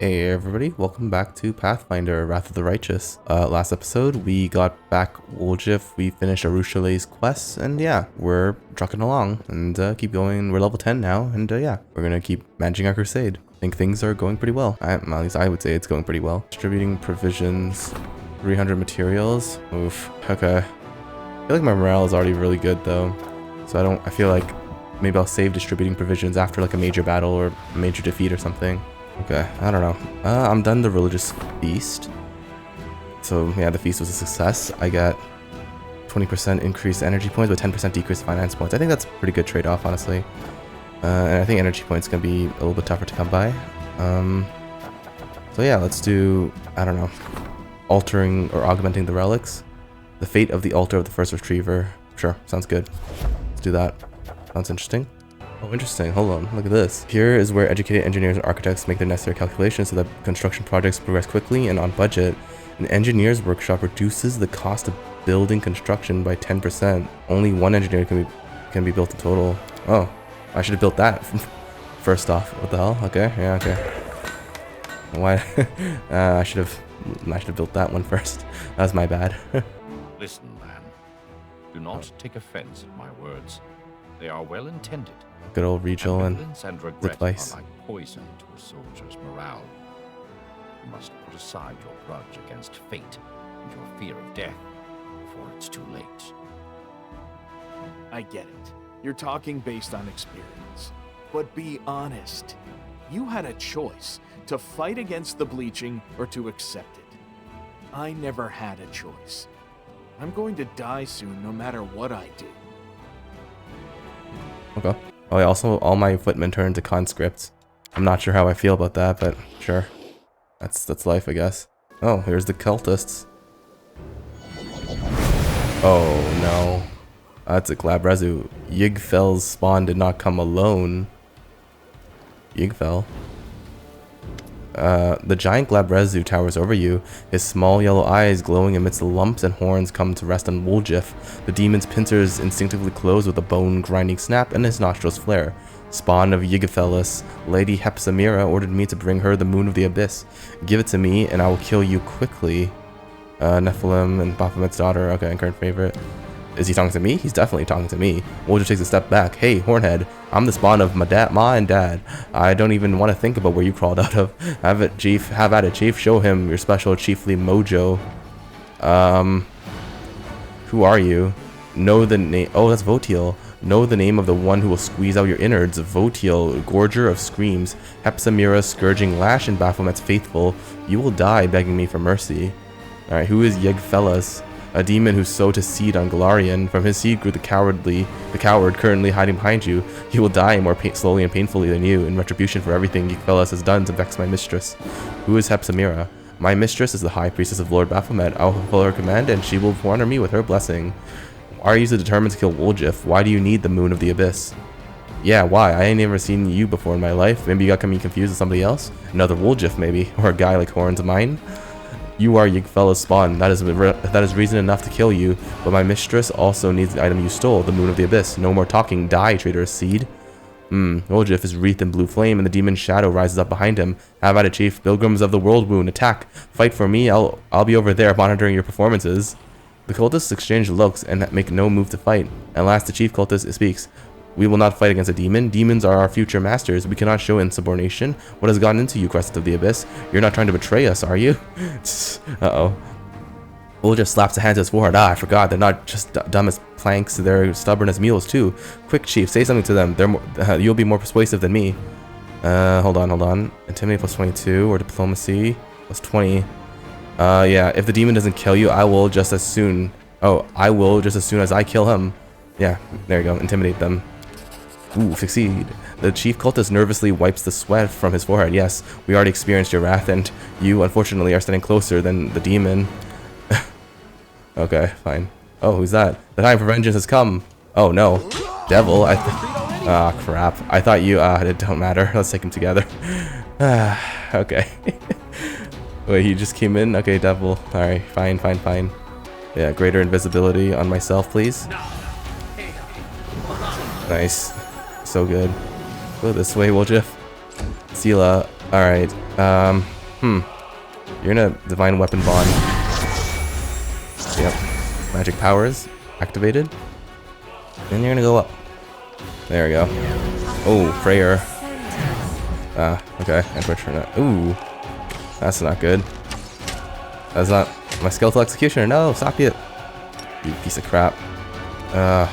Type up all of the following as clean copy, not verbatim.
Hey everybody, welcome back to Pathfinder, Wrath of the Righteous. Last episode, we got back Woljif, we finished Arushalei's quests, and yeah, we're trucking along, and keep going. We're level 10 now, and yeah, we're gonna keep managing our crusade. I think things are going pretty well. At least I would say it's going pretty well. Distributing provisions, 300 materials. Oof, okay. I feel like my morale is already really good though, so I feel like maybe I'll save distributing provisions after like a major battle or a major defeat or something. Okay, I don't know. I'm done the religious feast. So yeah, the feast was a success. I got 20% increased energy points with 10% decreased finance points. I think that's a pretty good trade-off, honestly. And I think energy points can be a little bit tougher to come by. So yeah, let's do, I don't know, altering or augmenting the relics. The fate of the altar of the first retriever. Sure, sounds good. Let's do that. Sounds interesting. Oh, interesting. Hold on. Look at this. Here is where educated engineers and architects make their necessary calculations so that construction projects progress quickly and on budget. An engineer's workshop reduces the cost of building construction by 10%. Only one engineer can be built in total. Oh, I should have built that first off. What the hell? Okay. Yeah, okay. Why? I should have built that one first. That was my bad. Listen, man. Do not take offense at my words. They are well intended. Good old Regal and regret advice. are like poison to a soldier's morale. You must put aside your grudge against fate and your fear of death before it's too late. I get it. You're talking based on experience. But be honest. You had a choice to fight against the bleaching or to accept it. I never had a choice. I'm going to die soon no matter what I do. Okay. Oh, yeah, also, all my footmen turn into conscripts. I'm not sure how I feel about that, but sure. That's life, I guess. Oh, here's the cultists. Oh, no. That's a Glabrezu. Yigfel's spawn did not come alone. Yigfel. The giant Glabrezu towers over you, his small yellow eyes glowing amidst the lumps and horns come to rest on Woljif. The demon's pincers instinctively close with a bone-grinding snap and his nostrils flare. Spawn of Yigfelis, Lady Hepsamira ordered me to bring her the moon of the abyss. Give it to me and I will kill you quickly. Nephilim and Baphomet's daughter. Okay, current favorite. Is he talking to me? He's definitely talking to me. Woljif takes a step back. Hey, Hornhead, I'm the spawn of Ma and Dad. I don't even want to think about where you crawled out of. Have at it, Chief. Show him your special chiefly mojo. Who are you? Know the name. Oh, that's Voetiel. Know the name of the one who will squeeze out your innards. Voetiel, Gorger of Screams. Hepsamira, Scourging Lash, and Baphomet's Faithful. You will die begging me for mercy. Alright, who is Yegfellas? A demon who sowed his seed on Galarian. From his seed grew the coward currently hiding behind you. He will die more slowly and painfully than you, in retribution for everything Yigfellas has done to vex my mistress. Who is Hepsamira? My mistress is the high priestess of Lord Baphomet. I will fulfill her command, and she will honor me with her blessing. Why are you so determined to kill Woljif? Why do you need the moon of the abyss? Yeah, why? I ain't never seen you before in my life. Maybe you got me confused with somebody else? Another Woljif, maybe, or a guy like Horns of mine? You are Yigfella's spawn. That is reason enough to kill you. But my mistress also needs the item you stole, the moon of the abyss. No more talking. Die, traitorous seed. Woljif is wreathed in blue flame, and the demon's shadow rises up behind him. Have at it, Chief. Pilgrims of the world wound, attack. Fight for me. I'll be over there monitoring your performances. The cultists exchange looks and make no move to fight. At last, the chief cultist speaks. We will not fight against a demon. Demons are our future masters. We cannot show insubordination. What has gotten into you, Crescent of the Abyss? You're not trying to betray us, are you? Uh-oh. Woljif slaps a hand to his forehead. Ah, I forgot. They're not just dumb as planks. They're stubborn as mules, too. Quick, Chief, say something to them. You'll be more persuasive than me. Hold on. Intimidate plus 22 or diplomacy plus 20. Yeah, if the demon doesn't kill you, I will just as soon. Oh, I will just as soon as I kill him. Yeah, there you go. Intimidate them. Ooh, succeed. The chief cultist nervously wipes the sweat from his forehead. Yes, we already experienced your wrath, and you, unfortunately, are standing closer than the demon. Okay, fine. Oh, who's that? The time for vengeance has come. Oh, no. Devil, ah, crap. I thought you, it don't matter. Let's take him together. Okay. Wait, he just came in? Okay, devil. Alright, fine. Yeah, greater invisibility on myself, please. Nice. So good. Go this way, Woljif. Sela, Alright, You're in a divine weapon bond. Yep. Magic powers activated. And you're gonna go up. There we go. Oh, Freyr. Okay. Ooh. That's not good. That's not my skillful executioner. No, stop it. You piece of crap. The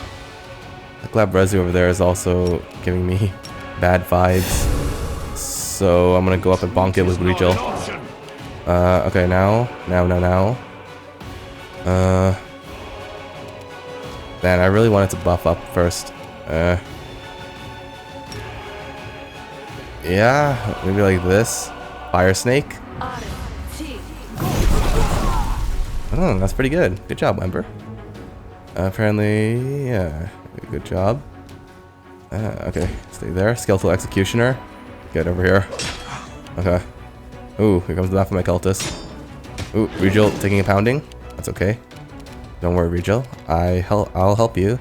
Glabrezu over there is also giving me bad vibes. So I'm gonna go up and bonk it with Voetiel. Okay, now. Man, I really wanted to buff up first. Yeah, maybe like this. Fire Snake. Oh, that's pretty good. Good job, Ember. Apparently, yeah, good job. Okay, stay there. Skeletal Executioner. Get over here. Okay. Ooh, here comes the Baphomet cultist. Ooh, Regil taking a pounding. That's okay. Don't worry, Regil. I'll help you.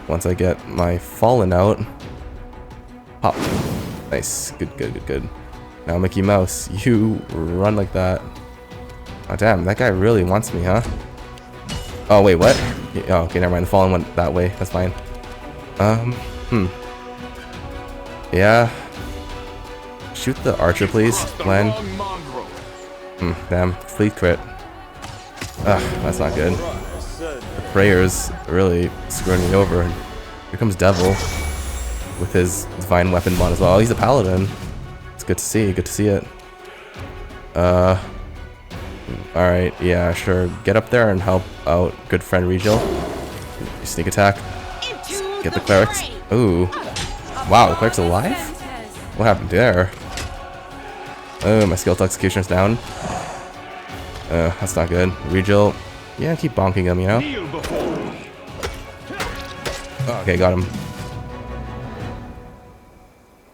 Once I get my fallen out. Pop. Nice. Good. Now, Mickey Mouse, you run like that. Oh, damn. That guy really wants me, huh? Oh, wait, what? Oh, okay, never mind. The fallen went that way. That's fine. Yeah. Shoot the archer, please, Len. Damn. Fleet crit. Ugh, that's not good. The prayers really screwing me over. Here comes Devil with his divine weapon bond as well. Oh, he's a paladin. It's good to see. Good to see it. Alright, yeah, sure. Get up there and help out good friend Regil. Sneak attack. Get the clerics. Ooh. Wow, the cleric's alive? What happened there? Oh, my skilled executioner's down. That's not good. Regil. Yeah, keep bonking him, you know? Okay, got him.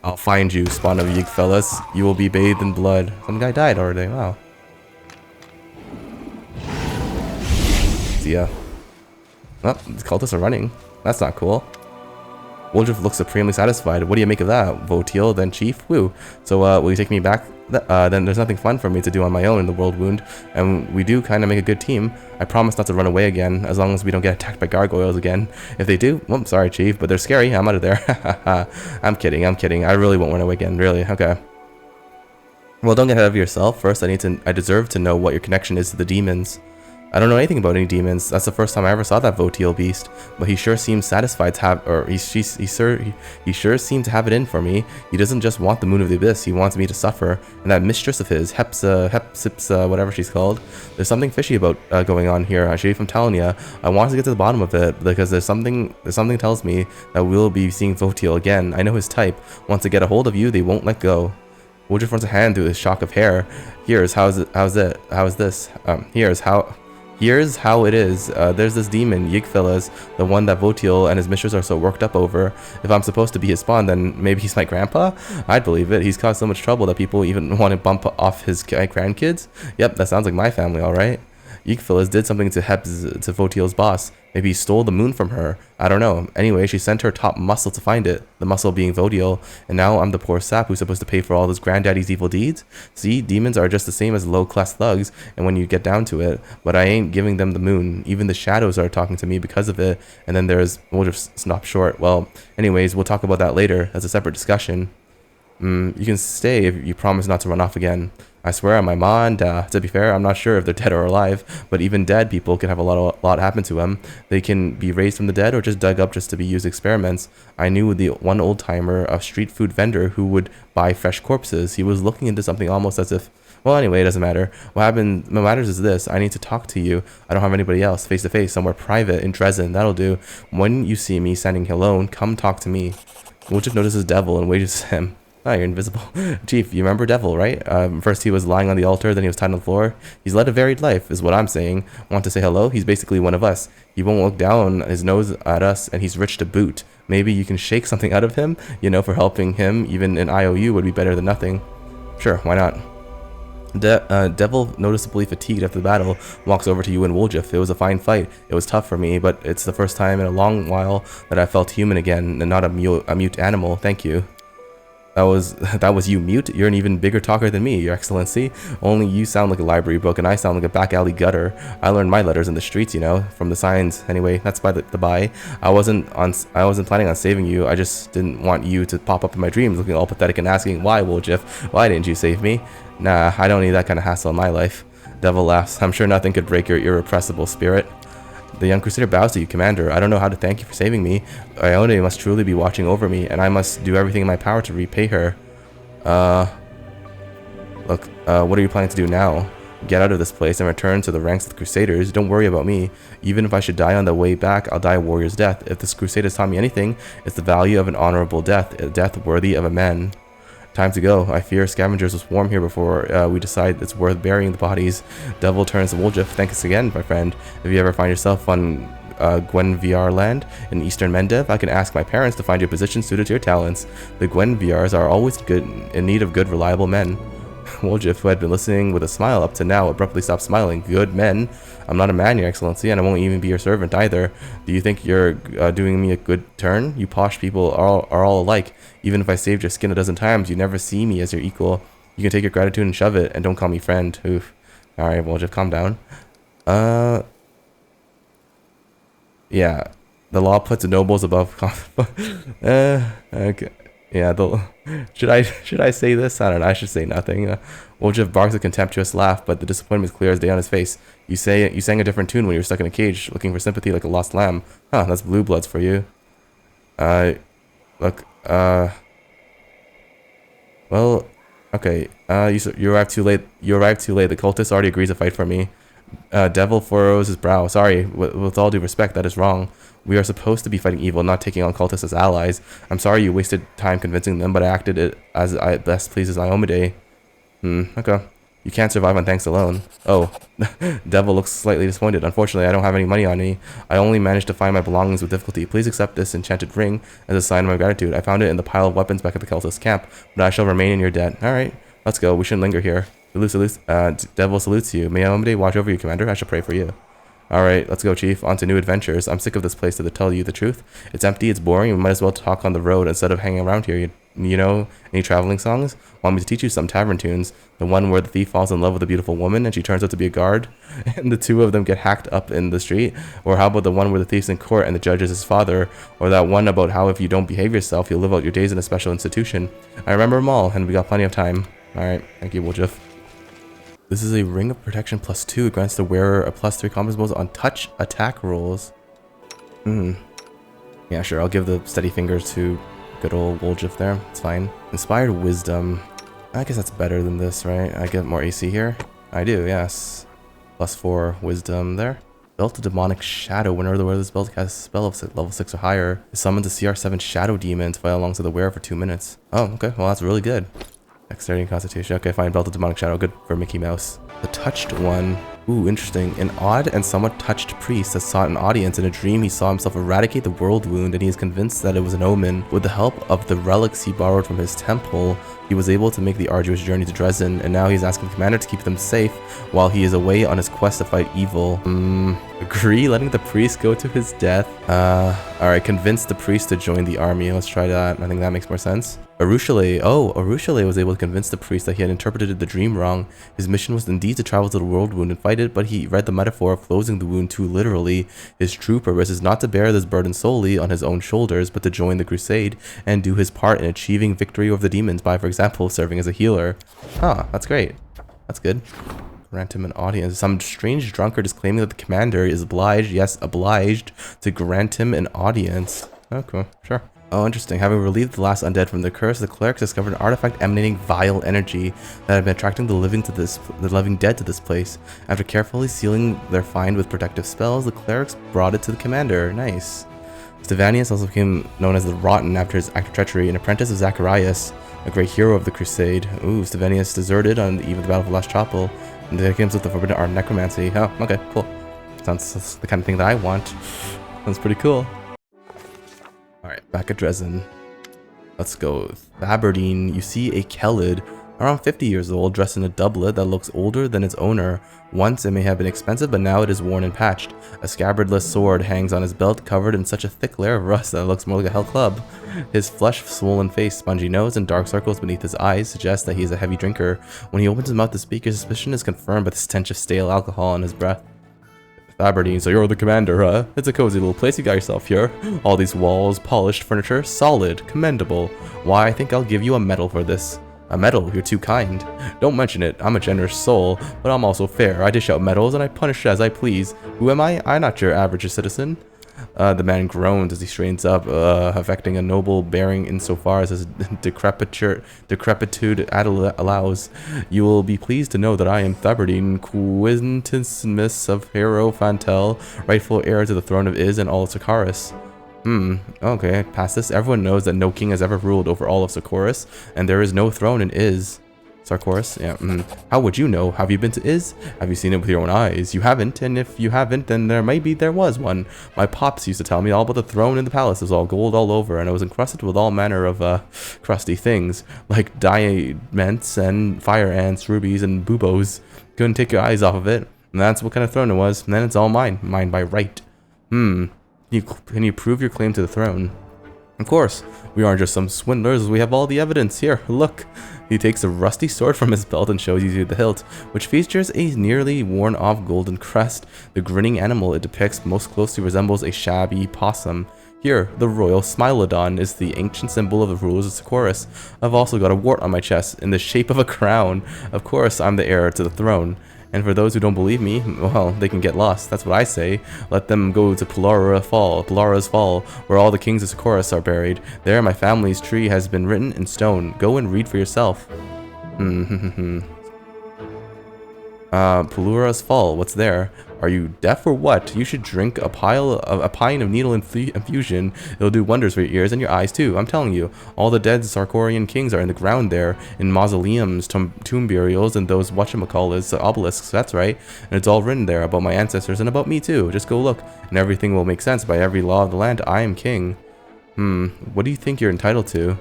I'll find you, spawn of Yig fellas. You will be bathed in blood. Some guy died already. Wow. See ya. Oh, the cultists are running. That's not cool. Woljif looks supremely satisfied. What do you make of that? Voetiel, then Chief? Woo. So, will you take me back? Then there's nothing fun for me to do on my own in the World Wound, and we do kind of make a good team. I promise not to run away again, as long as we don't get attacked by gargoyles again. If they do, well, sorry, Chief, but they're scary. I'm out of there. I'm kidding. I really won't run away again, really. Okay. Well, don't get ahead of yourself. First, I deserve to know what your connection is to the demons. I don't know anything about any demons. That's the first time I ever saw that Voetiel beast, but he sure seems satisfied to have, or he sure seemed to have it in for me. He doesn't just want the Moon of the Abyss, he wants me to suffer. And that mistress of his, Hepsipsa, whatever she's called, there's something fishy about going on here. Sharif, I'm telling ya, I want to get to the bottom of it, because there's something tells me that we'll be seeing Voetiel again. I know his type. Once they get a hold of you, they won't let go. Woljif runs a hand through his shock of hair. Here's how it is. There's this demon, Yigfellas, the one that Voetiel and his mistress are so worked up over. If I'm supposed to be his spawn, then maybe he's my grandpa? I'd believe it. He's caused so much trouble that people even want to bump off his grandkids. Yep, that sounds like my family, alright. Yigfellas did something to Voetiel's boss. Maybe he stole the moon from her. I don't know. Anyway, she sent her top muscle to find it. The muscle being Voetiel. And now I'm the poor sap who's supposed to pay for all his granddaddy's evil deeds? See, demons are just the same as low-class thugs, and when you get down to it. But I ain't giving them the moon. Even the shadows are talking to me because of it. And then we'll just stop short. Well, anyways, we'll talk about that later. That's a separate discussion. You can stay if you promise not to run off again. I swear on my ma and to be fair, I'm not sure if they're dead or alive, but even dead people can have a lot happen to them. They can be raised from the dead or just dug up just to be used experiments. I knew the one old timer, a street food vendor who would buy fresh corpses. He was looking into something almost as if, well, anyway, it doesn't matter. What matters is this. I need to talk to you. I don't have anybody else face to face, somewhere private in Dresden. That'll do. When you see me standing alone, come talk to me. Woljif notices Devil and wages him. Oh, you're invisible. Chief, you remember Devil, right? First he was lying on the altar, then he was tied on the floor. He's led a varied life, is what I'm saying. Want to say hello? He's basically one of us. He won't look down his nose at us, and he's rich to boot. Maybe you can shake something out of him? You know, for helping him, even an IOU would be better than nothing. Sure, why not? Devil, noticeably fatigued after the battle, walks over to you and Woljif. It was a fine fight. It was tough for me, but it's the first time in a long while that I felt human again, and not a mute animal. Thank you. That was you, Mute. You're an even bigger talker than me, Your Excellency. Only you sound like a library book, and I sound like a back alley gutter. I learned my letters in the streets, you know, from the signs. Anyway, that's by the by. I wasn't planning on saving you. I just didn't want you to pop up in my dreams, looking all pathetic and asking, "Why, Woljif? Why didn't you save me?" Nah, I don't need that kind of hassle in my life. Devil laughs. I'm sure nothing could break your irrepressible spirit. The young crusader bows to you, Commander. I don't know how to thank you for saving me. Ione must truly be watching over me, and I must do everything in my power to repay her. Look, what are you planning to do now? Get out of this place and return to the ranks of the Crusaders. Don't worry about me. Even if I should die on the way back, I'll die a warrior's death. If this crusade has taught me anything, it's the value of an honorable death, a death worthy of a man. Time to go. I fear scavengers will swarm here before we decide it's worth burying the bodies. Devil turns to Woljif. Thanks again, my friend. If you ever find yourself on Gwenvyar land in eastern Mendev, I can ask my parents to find you a position suited to your talents. The Gwenvyars are always in need of good, reliable men. Woljif, who had been listening with a smile up to now, abruptly stopped smiling. Good men? I'm not a man, Your Excellency, and I won't even be your servant either. Do you think you're doing me a good turn? You posh people are all alike. Even if I saved your skin a dozen times, you never see me as your equal. You can take your gratitude and shove it, and don't call me friend. Oof. Alright, Woljif, calm down. Yeah. The law puts nobles above okay. Yeah, should I say this? I don't know. I should say nothing. Woljif barks a contemptuous laugh, but the disappointment is clear as day on his face. You sang a different tune when you were stuck in a cage, looking for sympathy like a lost lamb. Huh, that's blue bloods for you. Look, well, okay. You arrived too late. You arrived too late. The cultist already agrees to fight for me. Devil furrows his brow. Sorry, with all due respect, that is wrong. We are supposed to be fighting evil, not taking on cultists as allies. I'm sorry you wasted time convincing them, but I acted it as I best pleases Iomade. Okay. You can't survive on thanks alone. Oh, Devil looks slightly disappointed. Unfortunately, I don't have any money on me. I only managed to find my belongings with difficulty. Please accept this enchanted ring as a sign of my gratitude. I found it in the pile of weapons back at the cultist camp, but I shall remain in your debt. Alright, let's go. We shouldn't linger here. Devil salutes you. May Iomade watch over you, Commander. I shall pray for you. Alright, let's go, Chief. On to new adventures. I'm sick of this place, to tell you the truth. It's empty, it's boring. We might as well talk on the road instead of hanging around here. You know, any traveling songs? Want me to teach you some tavern tunes? The one where the thief falls in love with a beautiful woman and she turns out to be a guard, and the two of them get hacked up in the street? Or how about the one where the thief's in court and the judge is his father? Or that one about how if you don't behave yourself, you'll live out your days in a special institution? I remember them all, and we got plenty of time. Alright, thank you, Woljif. This is a ring of protection +2. It grants the wearer a +3 combat bonus on touch attack rolls. Yeah, sure. I'll give the steady fingers to good old Woljif there. It's fine. Inspired wisdom. I guess that's better than this, right? I get more AC here. I do, yes. +4 wisdom there. Belt of demonic shadow. Whenever the wearer of this belt casts a spell of level 6 or higher, it summons a CR7 shadow demon to fight alongside the wearer for 2 minutes. Oh, okay. Well, that's really good. Dexterity and Constitution. Okay, fine. Belt of Demonic Shadow. Good for Mickey Mouse. The Touched One. Ooh, interesting. An odd and somewhat touched priest has sought an audience. In a dream, he saw himself eradicate the world wound, and he is convinced that it was an omen. With the help of the relics he borrowed from his temple, he was able to make the arduous journey to Dresden, and now he's asking the commander to keep them safe while he is away on his quest to fight evil. Agree? Letting the priest go to his death? Alright, convince the priest to join the army. Let's try that. I think that makes more sense. Arushale. Oh, Arushale was able to convince the priest that he had interpreted the dream wrong. His mission was indeed to travel to the world wound and fight it, but he read the metaphor of closing the wound too literally. His true purpose is not to bear this burden solely on his own shoulders, but to join the crusade and do his part in achieving victory over the demons by, for example, serving as a healer. Ah, that's great. That's good. Grant him an audience. Some strange drunkard is claiming that the commander is obliged, yes, obliged, to grant him an audience. Oh, cool. Sure. Oh, interesting. Having relieved the last undead from the curse, the clerics discovered an artifact emanating vile energy that had been attracting the living dead to this place. After carefully sealing their find with protective spells, the clerics brought it to the commander. Nice. Stevanius also became known as the Rotten after his act of treachery, an apprentice of Zacharias, a great hero of the crusade. Ooh, Stevanius deserted on the eve of the Battle of the Last Chapel and dedicated himself to the forbidden art of necromancy. Oh, okay, cool. Sounds the kind of thing that I want. Sounds pretty cool. Alright, back at Dresden. Let's go. Aberdeen, you see a Kelid Around 50 years old, dressed in a doublet that looks older than its owner. Once it may have been expensive, but now it is worn and patched. A scabbardless sword hangs on his belt, covered in such a thick layer of rust that it looks more like a hell club. His flushed, swollen face, spongy nose, and dark circles beneath his eyes suggest that he is a heavy drinker. When he opens his mouth to speak, his suspicion is confirmed by the stench of stale alcohol in his breath. Aberdeen, so you're the commander, huh? It's a cozy little place you got yourself here. All these walls, polished furniture, solid, commendable. Why, I think I'll give you a medal for this. A medal? You're too kind. Don't mention it. I'm a generous soul, but I'm also fair. I dish out medals and I punish as I please. Who am I? I'm not your average citizen. The man groans as he straightens up, affecting a noble bearing insofar as his decrepitude allows. You will be pleased to know that I am Aberdeen, Quintessence of Hero Fantel, rightful heir to the throne of Iz and all of Sakaris. Okay, past this, everyone knows that no king has ever ruled over all of Sakaris, and there is no throne in Iz. Sarkoris? Yeah, How would you know? Have you been to Iz? Have you seen it with your own eyes? You haven't, and if you haven't, then there was one. My pops used to tell me all about the throne in the palace. It was all gold all over, and it was encrusted with all manner of, crusty things, like diamonds and fire ants, rubies, and buboes. Couldn't take your eyes off of it, and that's what kind of throne it was, and then it's all mine. Mine by right. Can you prove your claim to the throne? Of course, we aren't just some swindlers, we have all the evidence. Here, look. He takes a rusty sword from his belt and shows you the hilt, which features a nearly worn-off golden crest. The grinning animal it depicts most closely resembles a shabby possum. Here, the royal Smilodon is the ancient symbol of the rulers of Sakaris. I've also got a wart on my chest in the shape of a crown. Of course, I'm the heir to the throne. And for those who don't believe me, well, they can get lost. That's what I say. Let them go to Polara's Fall, where all the kings of Sakaris are buried. There, my family's tree has been written in stone. Go and read for yourself. Polara's Fall, what's there? Are you deaf or what? You should drink a pint of needle infusion. It'll do wonders for your ears and your eyes too. I'm telling you, all the dead Sarkorian kings are in the ground there, in mausoleums, tomb burials, and those whatchamacallits, obelisks. That's right, and it's all written there about my ancestors and about me too. Just go look, and everything will make sense. By every law of the land, I am king. What do you think you're entitled to?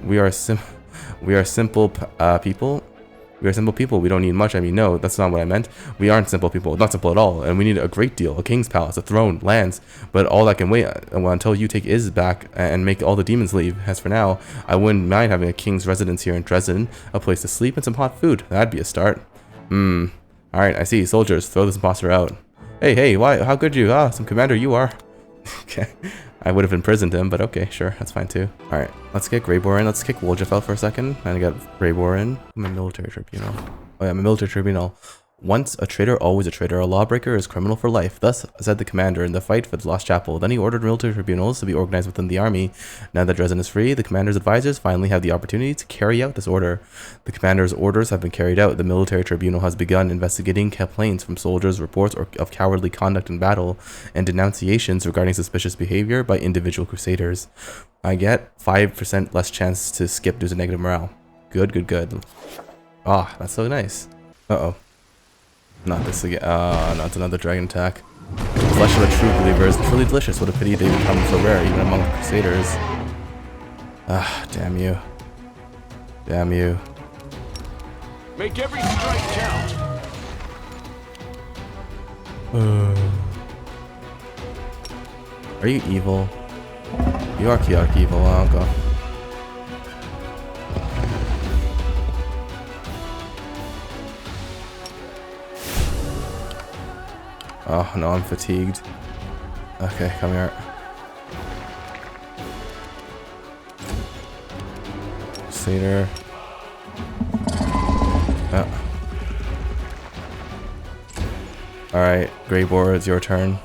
We are simple people. We are simple people. We don't need much. I mean, no, that's not what I meant. We aren't simple people. Not simple at all. And we need a great deal. A king's palace, a throne, lands. But all that can wait until you take Iz back and make all the demons leave. As for now, I wouldn't mind having a king's residence here in Dresden, a place to sleep, and some hot food. That'd be a start. Alright, I see. Soldiers, throw this imposter out. Hey, why? How could you? Some commander you are. Okay. I would have imprisoned him, but okay, sure, that's fine too. Alright, let's get Greybor in. Let's kick Woljif out for a second and get Greybor in. I'm a military tribunal. Oh yeah, I'm a military tribunal. Once a traitor, always a traitor. A lawbreaker is criminal for life. Thus said the commander in the fight for the Lost Chapel. Then he ordered military tribunals to be organized within the army. Now that Dresden is free, the commander's advisors finally have the opportunity to carry out this order. The commander's orders have been carried out. The military tribunal has begun investigating complaints from soldiers, reports of cowardly conduct in battle, and denunciations regarding suspicious behavior by individual crusaders. I get 5% less chance to skip due to negative morale. Good. Ah, that's so nice. Uh-oh. Not this again. No, it's another dragon attack. Flesh of a true believer is truly delicious. What a pity they become so rare, even among the crusaders. Ah, damn you. Damn you. Make every strike count. Are you evil? You are chaotic evil. I'll go. Oh no, I'm fatigued. Okay, come here. Crusader. Oh. Alright, Greybor, it's your turn.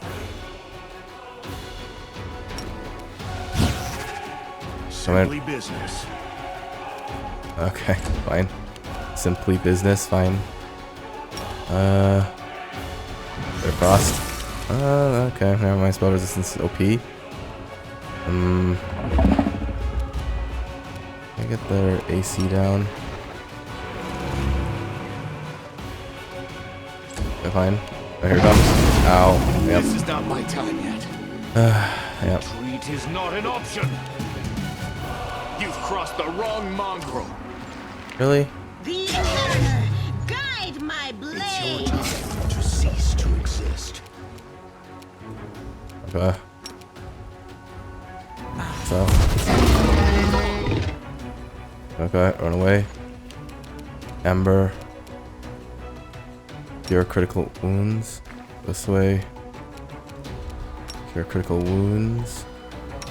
Simply business. Okay, fine. Simply business, fine. They're frost. Okay, never mind. Spell resistance is OP. Can I get their AC down? Okay, fine. Oh, here it comes. Ow. Yep. This is not my time yet. Yep. Retreat is not an option. You've crossed the wrong mongrel. Really? The Inheritor, guide my blade. It's your time to cease to exist. Okay. So. Okay, run away. Ember. Cure critical wounds. This way. Cure critical wounds.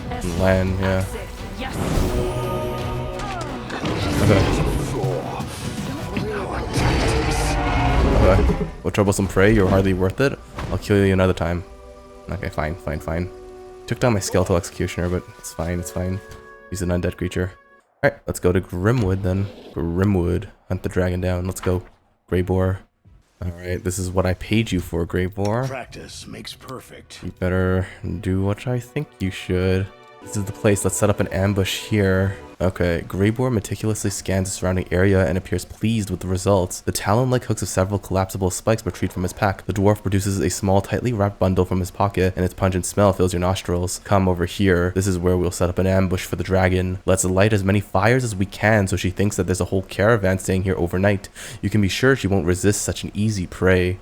And land, yeah. Okay. Okay. Well, troublesome prey, you're hardly worth it. I'll kill you another time. Okay, fine. Took down my skeletal executioner, but it's fine, He's an undead creature. Alright, let's go to Grimwood then. Grimwood. Hunt the dragon down. Let's go. Greybor. Alright, this is what I paid you for, Greybor. Practice makes perfect. You better do what I think you should. This is the place. Let's set up an ambush here. Okay, Greybor meticulously scans the surrounding area and appears pleased with the results. The talon-like hooks of several collapsible spikes protrude from his pack. The dwarf produces a small, tightly wrapped bundle from his pocket, and its pungent smell fills your nostrils. Come over here. This is where we'll set up an ambush for the dragon. Let's light as many fires as we can so she thinks that there's a whole caravan staying here overnight. You can be sure she won't resist such an easy prey.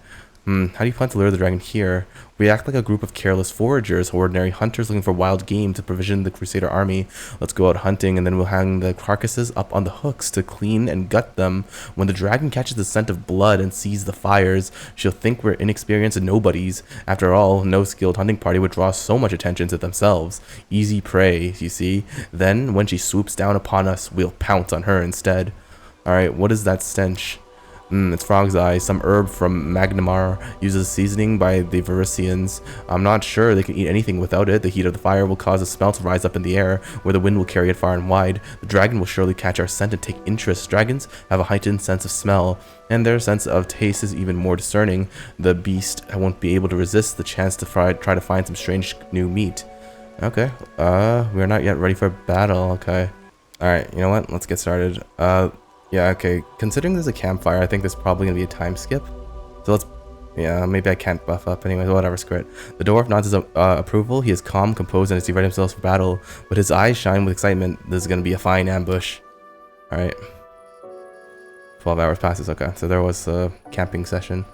How do you plan to lure the dragon here? We act like a group of careless foragers, ordinary hunters looking for wild game to provision the Crusader army. Let's go out hunting and then we'll hang the carcasses up on the hooks to clean and gut them. When the dragon catches the scent of blood and sees the fires, she'll think we're inexperienced nobodies. After all, no skilled hunting party would draw so much attention to themselves. Easy prey, you see. Then, when she swoops down upon us, we'll pounce on her instead. Alright, what is that stench? It's frog's eye, some herb from Magnamar, uses seasoning by the Varisians. I'm not sure they can eat anything without it. The heat of the fire will cause a smell to rise up in the air, where the wind will carry it far and wide. The dragon will surely catch our scent and take interest. Dragons have a heightened sense of smell, and their sense of taste is even more discerning. The beast won't be able to resist the chance to try to find some strange new meat. Okay, we're not yet ready for battle, okay. Alright, you know what? Let's get started. Yeah, okay. Considering there's a campfire, I think there's probably going to be a time skip. So let's... Yeah, maybe I can't buff up. Anyways, whatever, screw it. The dwarf nods his approval. He is calm, composed, and is ready himself for battle. But his eyes shine with excitement. This is going to be a fine ambush. Alright. 12 hours passes. Okay, so there was a camping session.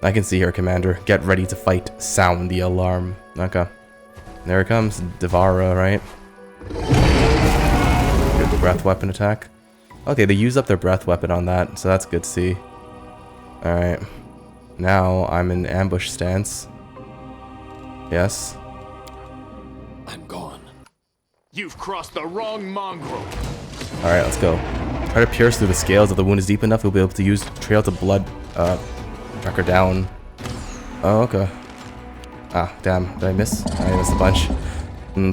I can see her, Commander. Get ready to fight. Sound the alarm. Okay. There it comes. Devarra, right? Good breath weapon attack. Okay, they use up their breath weapon on that, so that's good to see. Alright. Now I'm in ambush stance. Yes. I'm gone. You've crossed the wrong mongrel. Alright, let's go. Try to pierce through the scales. If the wound is deep enough, we'll be able to use trail to blood, track her down. Oh, okay. Ah, damn. Did I miss? I missed a bunch.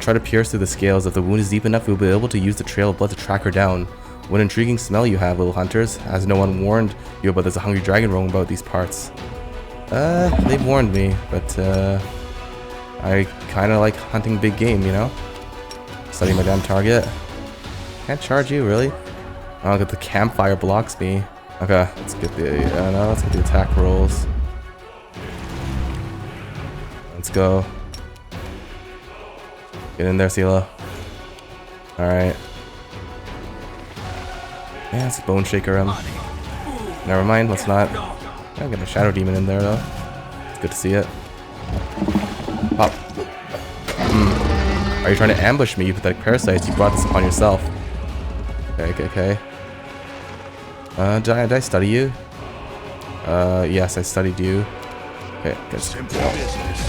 Try to pierce through the scales. If the wound is deep enough, we'll be able to use the trail of blood to track her down. What intriguing smell you have, little hunters. Has no one warned you about there's a hungry dragon roaming about these parts? They've warned me, but, I kinda like hunting big game, you know? Study my damn target. Can't charge you, really? Oh, the campfire blocks me. Okay, let's get the, no, let's get the attack rolls. Let's go. Get in there, Sela. Alright. Yeah, it's a bone shaker him. Never mind, let's not. I'll get a shadow demon in there though. It's good to see it. Pop. Are you trying to ambush me, you pathetic parasites? You brought this upon yourself. Okay. Did I study you? Yes, I studied you. Okay, good.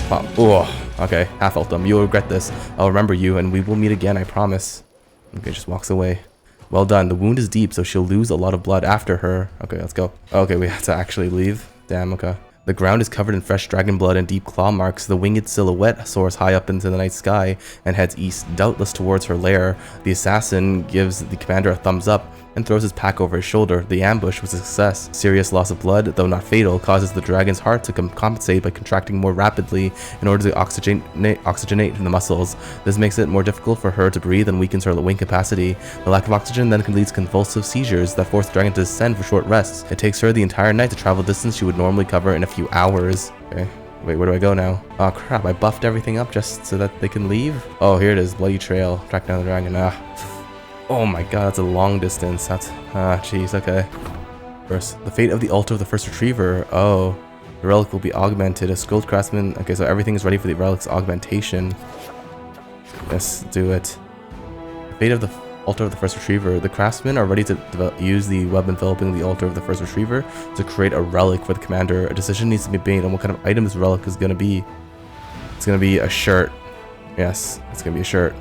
Pop. Oh, okay. Half ult them. You'll regret this. I'll remember you, and we will meet again, I promise. Okay, just walks away. Well done. The wound is deep, so she'll lose a lot of blood after her. Okay, let's go. Okay, we have to actually leave. Damn, okay. The ground is covered in fresh dragon blood and deep claw marks. The winged silhouette soars high up into the night sky and heads east, doubtless towards her lair. The assassin gives the commander a thumbs up and throws his pack over his shoulder. The ambush was a success. Serious loss of blood, though not fatal, causes the dragon's heart to compensate by contracting more rapidly in order to oxygenate the muscles. This makes it more difficult for her to breathe and weakens her wing capacity. The lack of oxygen then can lead to convulsive seizures that force the dragon to descend for short rests. It takes her the entire night to travel distance she would normally cover in a few hours. Okay. Wait, where do I go now? Oh crap, I buffed everything up just so that they can leave? Oh, here it is. Bloody trail. Track down the dragon. Oh my god, that's a long distance. That's... jeez, okay. First, the fate of the altar of the first retriever. Oh, the relic will be augmented. A skilled craftsman. Okay, so everything is ready for the relic's augmentation. Yes, do it. The fate of the altar of the first retriever. The craftsmen are ready to use the web enveloping the altar of the first retriever to create a relic for the commander. A decision needs to be made on what kind of item this relic is going to be. It's going to be a shirt. Yes, it's going to be a shirt.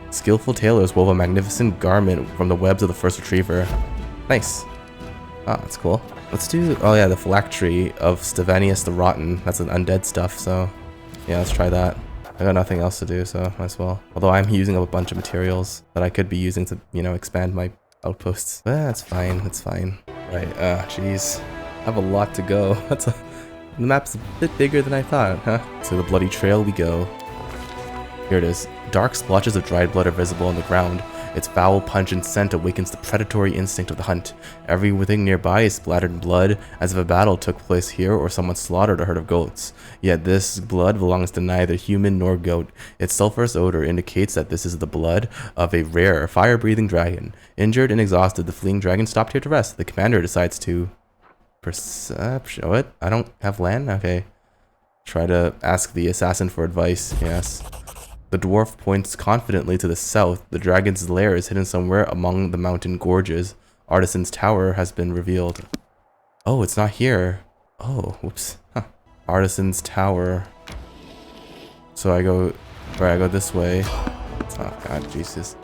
Skillful tailors wove a magnificent garment from the webs of the first retriever. Nice. Ah, that's cool. Let's do, oh yeah, the phylactery of Stevanius the Rotten. That's an undead stuff, so yeah, let's try that. I got nothing else to do, so might as well. Although I'm using up a bunch of materials that I could be using to, you know, expand my outposts. But that's fine, it's fine. Right, jeez. I have a lot to go. The map's a bit bigger than I thought, huh? To the bloody trail we go. Here it is. Dark splotches of dried blood are visible on the ground. Its foul, pungent scent awakens the predatory instinct of the hunt. Everything nearby is splattered in blood, as if a battle took place here or someone slaughtered a herd of goats. Yet this blood belongs to neither human nor goat. Its sulphurous odor indicates that this is the blood of a rare, fire-breathing dragon. Injured and exhausted, the fleeing dragon stopped here to rest. The commander decides to... Perception? What? I don't have land? Okay. Try to ask the assassin for advice. Yes. The dwarf points confidently to the south. The dragon's lair is hidden somewhere among the mountain gorges. Artisan's Tower has been revealed. Oh, it's not here. Oh, whoops. Huh. Artisan's Tower. So I go this way. Oh god, Jesus.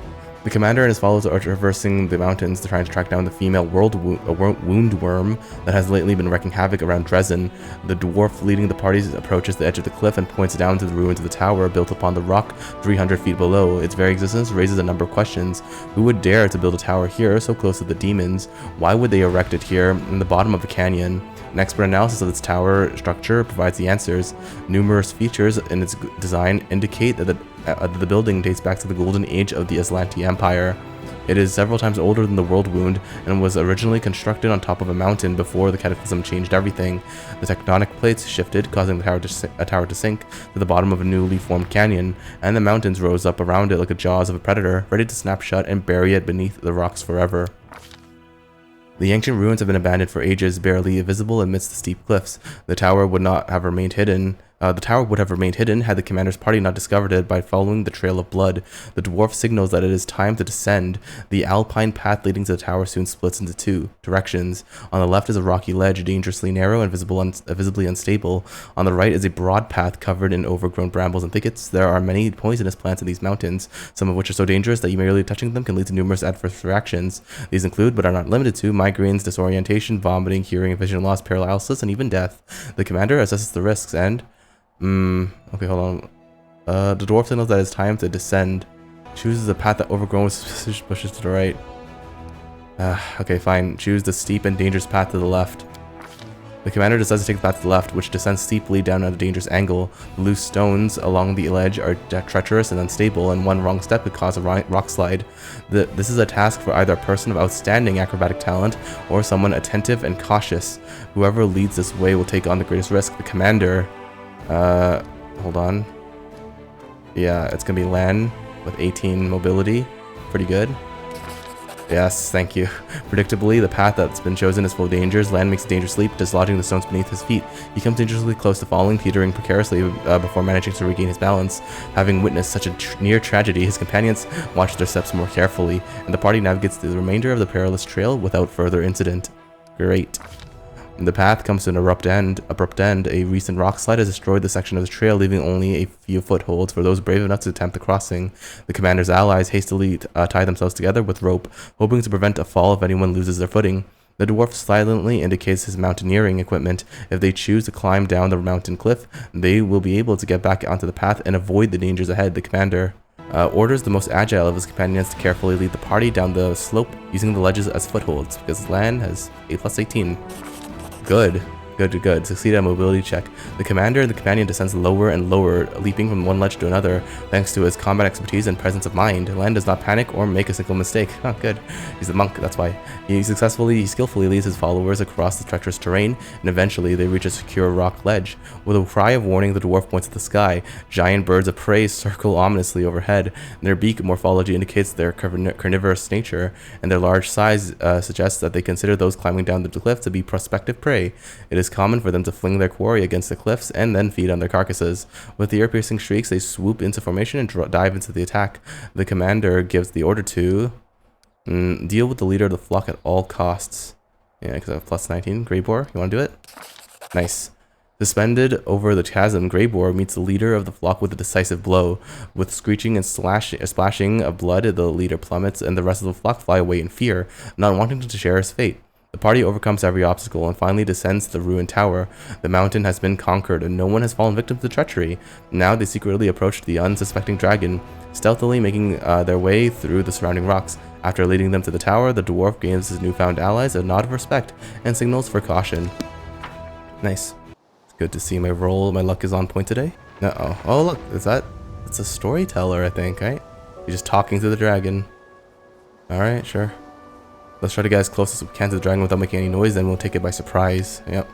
The commander and his followers are traversing the mountains to try to track down the female woundwyrm that has lately been wreaking havoc around Dresden. The dwarf leading the party approaches the edge of the cliff and points down to the ruins of the tower built upon the rock 300 feet below. Its very existence raises a number of questions. Who would dare to build a tower here, so close to the demons? Why would they erect it here in the bottom of the canyon? An expert analysis of its tower structure provides the answers. Numerous features in its design indicate that the building dates back to the golden age of the Aslanti Empire. It is several times older than the World Wound and was originally constructed on top of a mountain before the cataclysm changed everything. The tectonic plates shifted, causing the tower to sink to the bottom of a newly formed canyon, and the mountains rose up around it like the jaws of a predator, ready to snap shut and bury it beneath the rocks forever. The ancient ruins have been abandoned for ages, barely visible amidst the steep cliffs. The tower would have remained hidden had the commander's party not discovered it by following the trail of blood. The dwarf signals that it is time to descend. The alpine path leading to the tower soon splits into two directions. On the left is a rocky ledge, dangerously narrow and visibly unstable. On the right is a broad path covered in overgrown brambles and thickets. There are many poisonous plants in these mountains, some of which are so dangerous that merely touching them can lead to numerous adverse reactions. These include, but are not limited to, migraines, disorientation, vomiting, hearing and vision loss, paralysis, and even death. The commander assesses the risks and... okay, hold on. The dwarf signals that it's time to descend. Chooses a path that overgrown with bushes to the right. Okay, fine. Choose the steep and dangerous path to the left. The commander decides to take the path to the left, which descends steeply down at a dangerous angle. The loose stones along the ledge are treacherous and unstable, and one wrong step could cause a rock slide. This is a task for either a person of outstanding acrobatic talent or someone attentive and cautious. Whoever leads this way will take on the greatest risk. The commander... hold on. Yeah, it's gonna be Lan with 18 mobility. Pretty good. Yes, thank you. Predictably, the path that's been chosen is full of dangers. Lan makes a dangerous leap, dislodging the stones beneath his feet. He comes dangerously close to falling, teetering precariously before managing to regain his balance. Having witnessed such a near tragedy, his companions watch their steps more carefully, and the party navigates through the remainder of the perilous trail without further incident. Great. The path comes to an abrupt end. A recent rock slide has destroyed the section of the trail, leaving only a few footholds for those brave enough to attempt the crossing. The commander's allies hastily tie themselves together with rope, hoping to prevent a fall if anyone loses their footing. The dwarf silently indicates his mountaineering equipment. If they choose to climb down the mountain cliff, they will be able to get back onto the path and avoid the dangers ahead. The commander orders the most agile of his companions to carefully lead the party down the slope, using the ledges as footholds, because Lan has a +18. Good. Good. Succeed at a mobility check. The commander and the companion descends lower and lower, leaping from one ledge to another, thanks to his combat expertise and presence of mind. Lan does not panic or make a single mistake. Oh, good. He's a monk, that's why. He skillfully leads his followers across the treacherous terrain, and eventually they reach a secure rock ledge. With a cry of warning, the dwarf points at the sky. Giant birds of prey circle ominously overhead. Their beak morphology indicates their carnivorous nature, and their large size suggests that they consider those climbing down the cliff to be prospective prey. It is common for them to fling their quarry against the cliffs and then feed on their carcasses. With ear-piercing shrieks, they swoop into formation and dive into the attack. The commander gives the order to deal with the leader of the flock at all costs. Yeah, because I have plus 19. Greybor, you want to do it? Nice. Suspended over the chasm, Greybor meets the leader of the flock with a decisive blow. With screeching and splashing of blood, the leader plummets, and the rest of the flock fly away in fear, not wanting to share his fate. The party overcomes every obstacle and finally descends the ruined tower. The mountain has been conquered and no one has fallen victim to treachery. Now they secretly approach the unsuspecting dragon, stealthily making their way through the surrounding rocks. After leading them to the tower, the dwarf gives his newfound allies a nod of respect and signals for caution. Nice. It's good to see my luck is on point today. Uh-oh. Oh, look, it's a storyteller, I think, right? He's just talking to the dragon. Alright, sure. Let's try to get as close as we can to the dragon without making any noise, then we'll take it by surprise. Yep.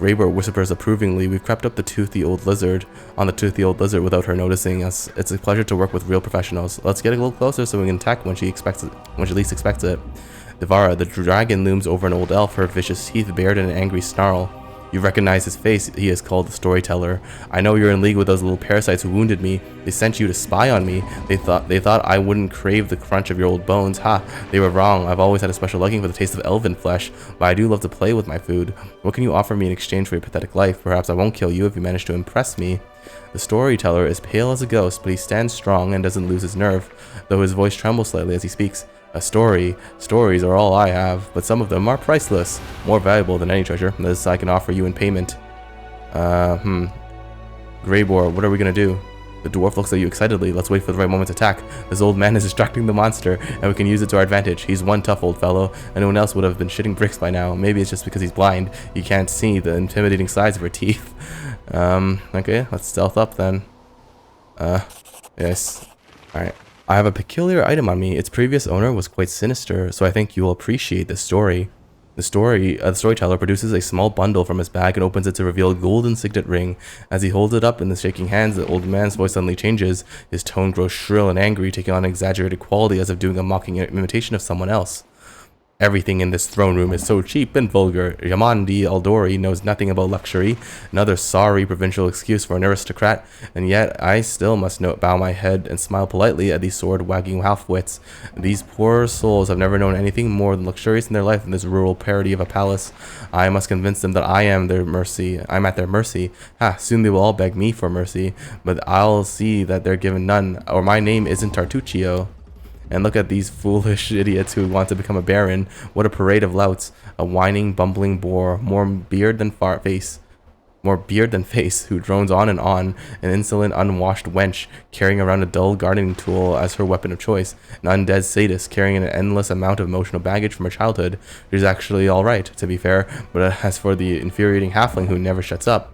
Greybor whispers approvingly. We've crept up on the toothy old lizard without her noticing us. It's a pleasure to work with real professionals. Let's get a little closer so we can attack when she least expects it. Devarra, the dragon, looms over an old elf, her vicious teeth bared in an angry snarl. You recognize his face. He is called the Storyteller. I know you're in league with those little parasites who wounded me. They sent you to spy on me. They thought I wouldn't crave the crunch of your old bones. Ha! They were wrong. I've always had a special liking for the taste of elven flesh, but I do love to play with my food. What can you offer me in exchange for your pathetic life? Perhaps I won't kill you if you manage to impress me. The Storyteller is pale as a ghost, but he stands strong and doesn't lose his nerve, though his voice trembles slightly as he speaks. A story. Stories are all I have, but some of them are priceless, more valuable than any treasure. This I can offer you in payment. Greybor, what are we gonna do? The dwarf looks at you excitedly. Let's wait for the right moment to attack. This old man is distracting the monster, and we can use it to our advantage. He's one tough old fellow. Anyone else would have been shitting bricks by now. Maybe it's just because he's blind. He can't see the intimidating size of her teeth. Okay, let's stealth up then. Yes. Alright. I have a peculiar item on me. Its previous owner was quite sinister, so I think you will appreciate this story. The storyteller produces a small bundle from his bag and opens it to reveal a golden signet ring. As he holds it up in the shaking hands, the old man's voice suddenly changes. His tone grows shrill and angry, taking on an exaggerated quality as if doing a mocking imitation of someone else. Everything in this throne room is so cheap and vulgar. Yamandi Aldori knows nothing about luxury, another sorry provincial excuse for an aristocrat, and yet I still must bow my head and smile politely at these sword-wagging half-wits. These poor souls have never known anything more than luxurious in their life than this rural parody of a palace. I must convince them that I'm at their mercy. Soon they will all beg me for mercy, but I'll see that they're given none, or my name isn't Tartuccio. And look at these foolish idiots who want to become a baron. What a parade of louts. A whining, bumbling boor, more beard than face, who drones on, an insolent, unwashed wench, carrying around a dull gardening tool as her weapon of choice, an undead sadist carrying an endless amount of emotional baggage from her childhood, who's actually alright, to be fair, but as for the infuriating halfling who never shuts up,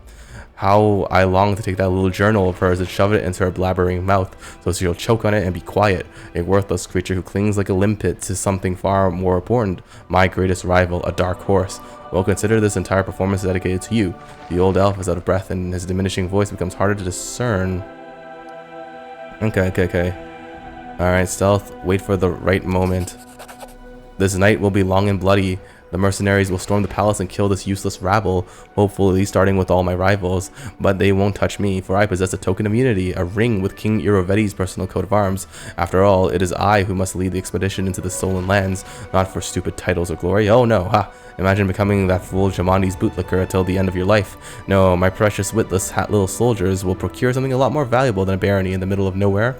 how I long to take that little journal of hers and shove it into her blabbering mouth, so she'll choke on it and be quiet. A worthless creature who clings like a limpet to something far more important. My greatest rival, a dark horse. Well, consider this entire performance dedicated to you. The old elf is out of breath, and his diminishing voice becomes harder to discern. Okay. Alright, stealth. Wait for the right moment. This night will be long and bloody. The mercenaries will storm the palace and kill this useless rabble, hopefully starting with all my rivals, but they won't touch me, for I possess a token of unity, a ring with King Irovetti's personal coat of arms. After all, it is I who must lead the expedition into the stolen lands, not for stupid titles or glory. Oh no, Imagine becoming that fool Jamandi's bootlicker until the end of your life. No, my precious witless little soldiers will procure something a lot more valuable than a barony in the middle of nowhere.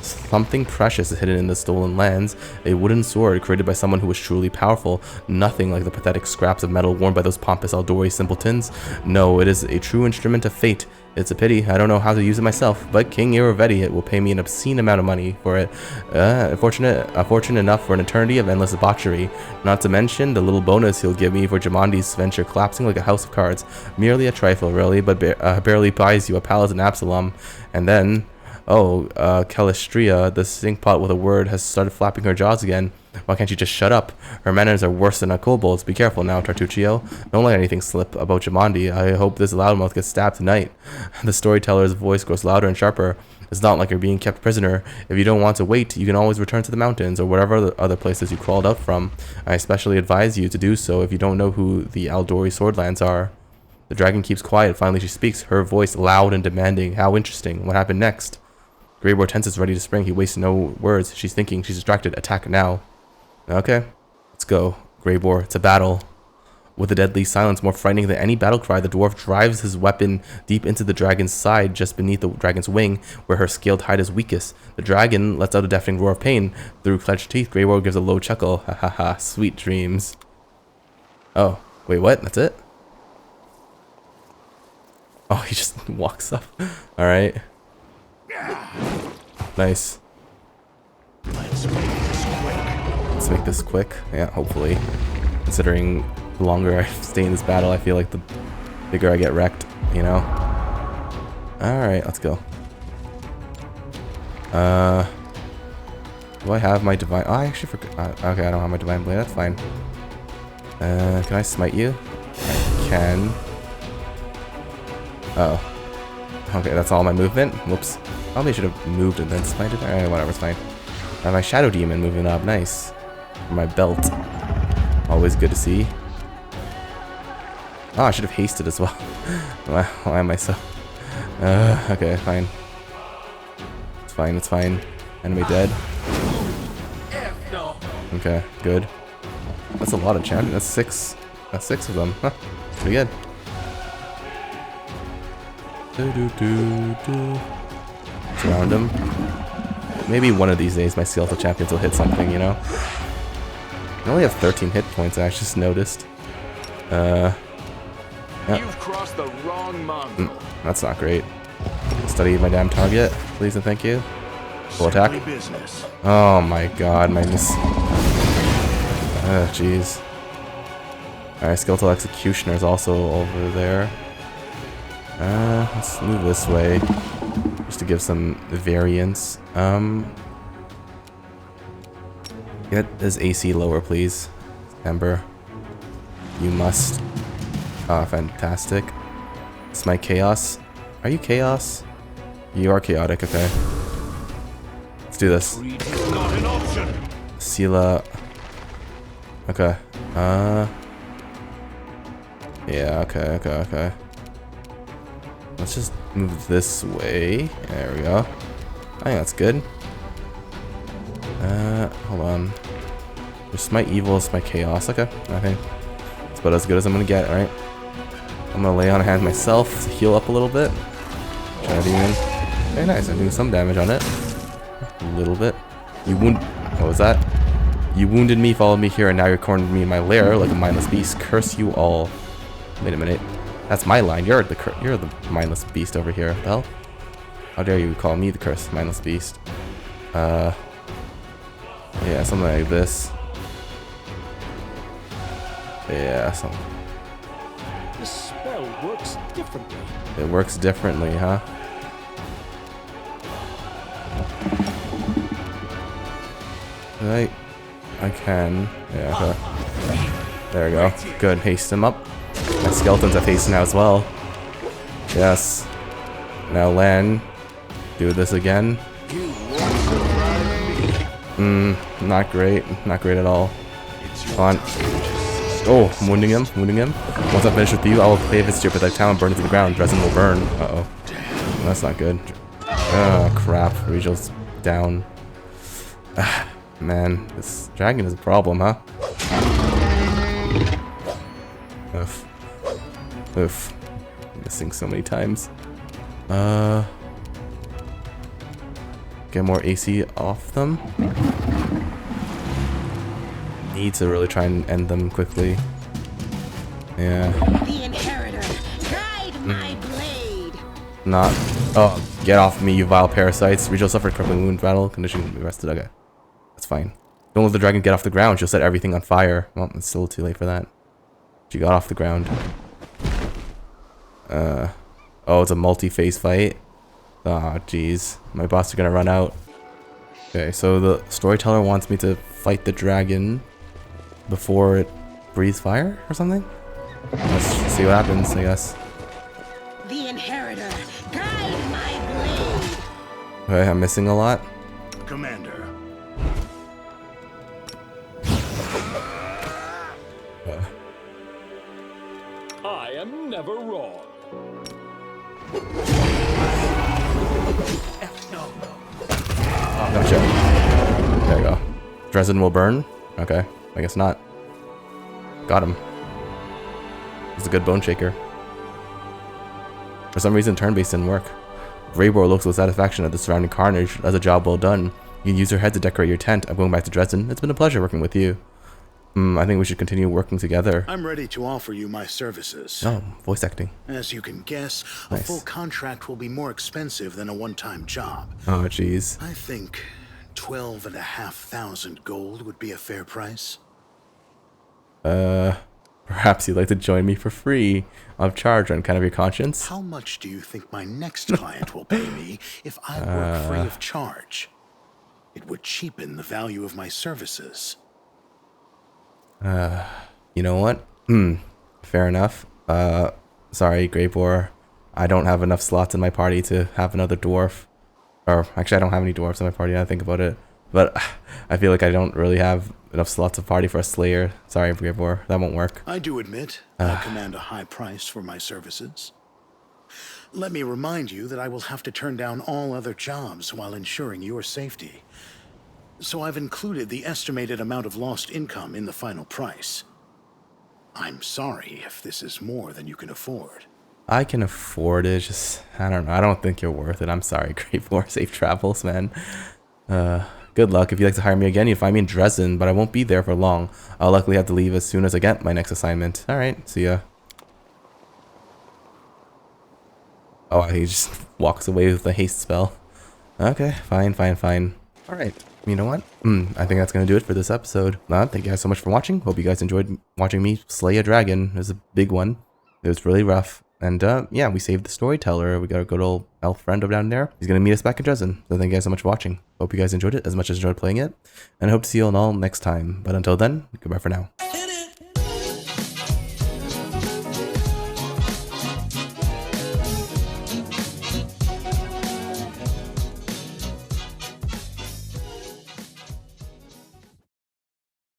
Something precious is hidden in the stolen lands. A wooden sword created by someone who was truly powerful. Nothing like the pathetic scraps of metal worn by those pompous Aldori simpletons. No, it is a true instrument of fate. It's a pity. I don't know how to use it myself, but King Irovetti will pay me an obscene amount of money for it. Fortunate enough for an eternity of endless debauchery. Not to mention the little bonus he'll give me for Jamondi's venture collapsing like a house of cards. Merely a trifle, really, but barely buys you a palace in Absalom. And then... oh, Calistria, the stinkpot with a word, has started flapping her jaws again. Why can't you just shut up? Her manners are worse than a kobold's. Be careful now, Tartuccio. Don't let anything slip about Jamondi. I hope this loudmouth gets stabbed tonight. The storyteller's voice grows louder and sharper. It's not like you're being kept prisoner. If you don't want to wait, you can always return to the mountains or whatever other places you crawled out from. I especially advise you to do so if you don't know who the Aldori Swordlands are. The dragon keeps quiet. Finally, she speaks, her voice loud and demanding. How interesting. What happened next? Greybor tenses, ready to spring. He wastes no words. She's thinking. She's distracted. Attack now. Okay. Let's go. Greybor. It's a battle. With a deadly silence more frightening than any battle cry, the dwarf drives his weapon deep into the dragon's side, just beneath the dragon's wing, where her scaled hide is weakest. The dragon lets out a deafening roar of pain. Through clenched teeth, Greybor gives a low chuckle. Ha ha ha. Sweet dreams. Oh. Wait, what? That's it? Oh, he just walks up. Alright. Nice. Let's make this quick. Yeah, hopefully. Considering the longer I stay in this battle, I feel like the bigger I get wrecked, you know? Alright, let's go. Do I have my divine... oh, I actually forgot. Okay, I don't have my divine blade. That's fine. Can I smite you? I can. Oh. Okay, that's all my movement. Whoops. Probably should have moved and then smited. Alright, whatever, it's fine. I have my shadow demon moving up. Nice. For my belt. Always good to see. Oh, I should have hasted as well. Why am I so... okay, fine. It's fine, it's fine. Enemy dead. Okay, good. That's a lot of champions. That's six. That's 6 of them. Huh. Pretty good. Surround him. Maybe one of these days my skeletal champions will hit something, you know? I only have 13 hit points, I just noticed. Yeah. You've crossed the wrong mongrel. That's not great. Study my damn target, please and thank you. Full attack. Oh my god, my miss. Jeez. Alright, Skeletal Executioner is also over there. Let's move this way. Just to give some variance. Get his AC lower, please. Ember. You must. Ah, fantastic. It's my chaos. Are you chaos? You are chaotic, okay. Let's do this. Sela. Okay. Yeah, okay. Let's just move this way. There we go. I think that's good. Hold on. There's my evil, it's my chaos. Okay, it's about as good as I'm gonna get, right? I'm gonna lay on a hand myself to heal up a little bit. Try to demon. Very nice, I'm doing some damage on it. A little bit. What was that? You wounded me, followed me here, and now you're cornered me in my lair like a mindless beast. Curse you all. Wait a minute. That's my line. You're the mindless beast over here. The hell? How dare you call me the cursed mindless beast? Yeah, something like this. Yeah, something. The spell works differently. It works differently, huh? I can. Yeah, okay. There we go. Good. Haste him up. My skeletons have haste now as well. Yes. Now land. Do this again. Not great. Not great at all. Come on. Oh, I'm wounding him. Once I'm finished with you, I will play this to your protect town and burn it to the ground. Dresden will burn. Uh-oh. That's not good. Oh, crap. Regal's down. Man, this dragon is a problem, huh? Oof. Missing so many times. Get more AC off them. Need to really try and end them quickly. Yeah. The inheritor, guide my blade. Not. Oh, get off me, you vile parasites. Regional suffered crippling wound battle. Condition can be rested. Okay. That's fine. Don't let the dragon get off the ground. She'll set everything on fire. Well, it's still too late for that. She got off the ground. Oh, it's a multi-phase fight. Oh, jeez. My boss is gonna run out. Okay, so the storyteller wants me to fight the dragon before it breathes fire or something? Let's see what happens, I guess. The inheritor, guide my blade. Okay, I'm missing a lot. Commander. I am never wrong. Oh, gotcha. There you go. Dresden will burn? Okay, I guess not. Got him. He's a good bone shaker. For some reason, turn-based didn't work. Greybor looks with satisfaction at the surrounding carnage. That's a job well done. You can use your head to decorate your tent. I'm going back to Dresden. It's been a pleasure working with you. I think we should continue working together. I'm ready to offer you my services. Oh, voice acting. As you can guess, a Nice. full contract will be more expensive than a one-time job. Oh, jeez. I think 12,500 gold would be a fair price. Perhaps you'd like to join me for free of charge on kind of your conscience? How much do you think my next client will pay me if I work free of charge? It would cheapen the value of my services. You know what? Fair enough. Sorry, Greybor. I don't have enough slots in my party to have another dwarf. Or, actually, I don't have any dwarfs in my party now I think about it. But I feel like I don't really have enough slots of party for a slayer. Sorry, Greybor. That won't work. I do admit I command a high price for my services. Let me remind you that I will have to turn down all other jobs while ensuring your safety. So I've included the estimated amount of lost income in the final price. I'm sorry if this is more than you can afford. I can afford it, just, I don't know. I don't think you're worth it. I'm sorry, Greybor. Safe travels, man. Good luck. If you'd like to hire me again, you'll find me in Dresden, but I won't be there for long. I'll likely have to leave as soon as I get my next assignment. Alright, see ya. Oh, he just walks away with the haste spell. Okay, fine. Alright, you know what? I think that's going to do it for this episode. Thank you guys so much for watching. Hope you guys enjoyed watching me slay a dragon. It was a big one. It was really rough. And yeah, we saved the Storyteller. We got a good old elf friend over down there. He's going to meet us back in Dresden. So thank you guys so much for watching. Hope you guys enjoyed it as much as I enjoyed playing it. And I hope to see you all next time. But until then, goodbye for now.